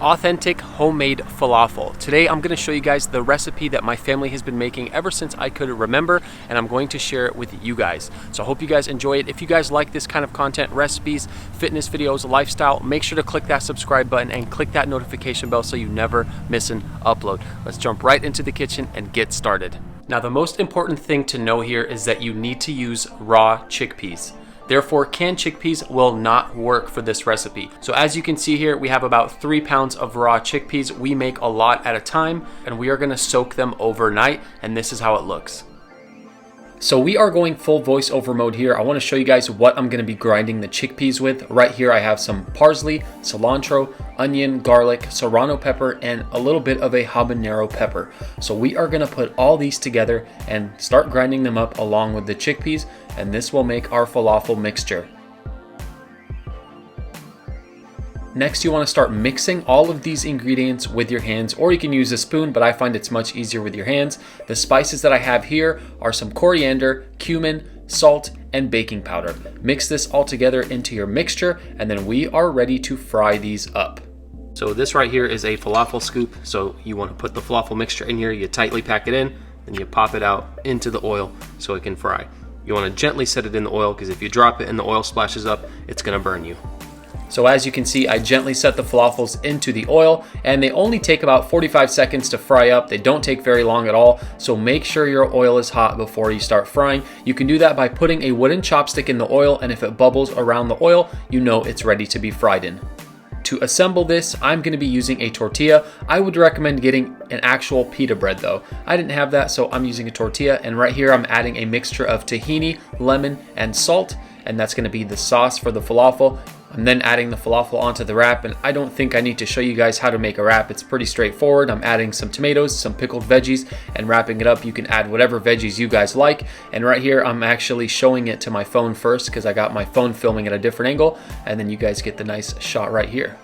authentic homemade falafel. Today I'm going to show you guys the recipe that my family has been making ever since I could remember, and I'm going to share it with you guys. So I hope you guys enjoy it. If you guys like this kind of content, recipes, fitness videos, lifestyle, make sure to click that subscribe button and click that notification bell so you never miss an upload. Let's jump right into the kitchen and get started. Now, the most important thing to know here is that you need to use raw chickpeas. Therefore, canned chickpeas will not work for this recipe. So as you can see here, we have about 3 pounds of raw chickpeas. We make a lot at a time, and we are gonna soak them overnight, and this is how it looks. So we are going full voiceover mode here. I want to show you guys what I'm going to be grinding the chickpeas with. Right here I have some parsley, cilantro, onion, garlic, serrano pepper, and a little bit of a habanero pepper. So we are going to put all these together and start grinding them up along with the chickpeas, and this will make our falafel mixture. Next, you want to start mixing all of these ingredients with your hands, or you can use a spoon, but I find it's much easier with your hands. The spices that I have here are some coriander, cumin, salt, and baking powder. Mix this all together into your mixture, and then we are ready to fry these up. So this right here is a falafel scoop. So you want to put the falafel mixture in here, you tightly pack it in, and you pop it out into the oil so it can fry. You want to gently set it in the oil, because if you drop it and the oil splashes up, it's going to burn you. So as you can see, I gently set the falafels into the oil, and they only take about 45 seconds to fry up. They don't take very long at all, so make sure your oil is hot before you start frying. You can do that by putting a wooden chopstick in the oil, and if it bubbles around the oil, you know it's ready to be fried in. To assemble this, I'm going to be using a tortilla. I would recommend getting an actual pita bread though. I didn't have that, so I'm using a tortilla, and right here I'm adding a mixture of tahini, lemon, and salt, and that's going to be the sauce for the falafel. I'm then adding the falafel onto the wrap, and I don't think I need to show you guys how to make a wrap. It's pretty straightforward. I'm adding some tomatoes, some pickled veggies, and wrapping it up. You can add whatever veggies you guys like. And right here, I'm actually showing it to my phone first because I got my phone filming at a different angle, and then you guys get the nice shot right here.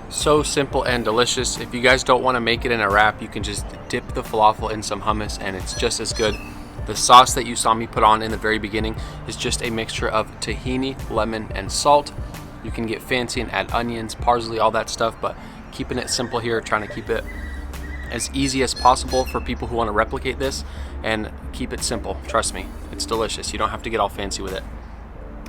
So simple and delicious. If you guys don't want to make it in a wrap, you can just dip the falafel in some hummus, and it's just as good. The sauce that you saw me put on in the very beginning is just a mixture of tahini, lemon, and salt. You can get fancy and add onions, parsley, all that stuff, but keeping it simple here, trying to keep it as easy as possible for people who want to replicate this, and keep it simple. Trust me, it's delicious. You don't have to get all fancy with it.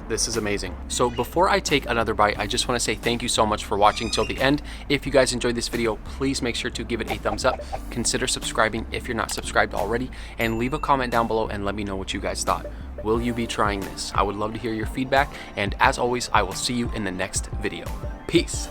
This is amazing. So before I take another bite, I just want to say thank you so much for watching till the end. If you guys enjoyed this video, please make sure to give it a thumbs up. Consider subscribing if you're not subscribed already, and leave a comment down below and let me know what you guys thought. Will you be trying this? I would love to hear your feedback, and as always, I will see you in the next video. Peace.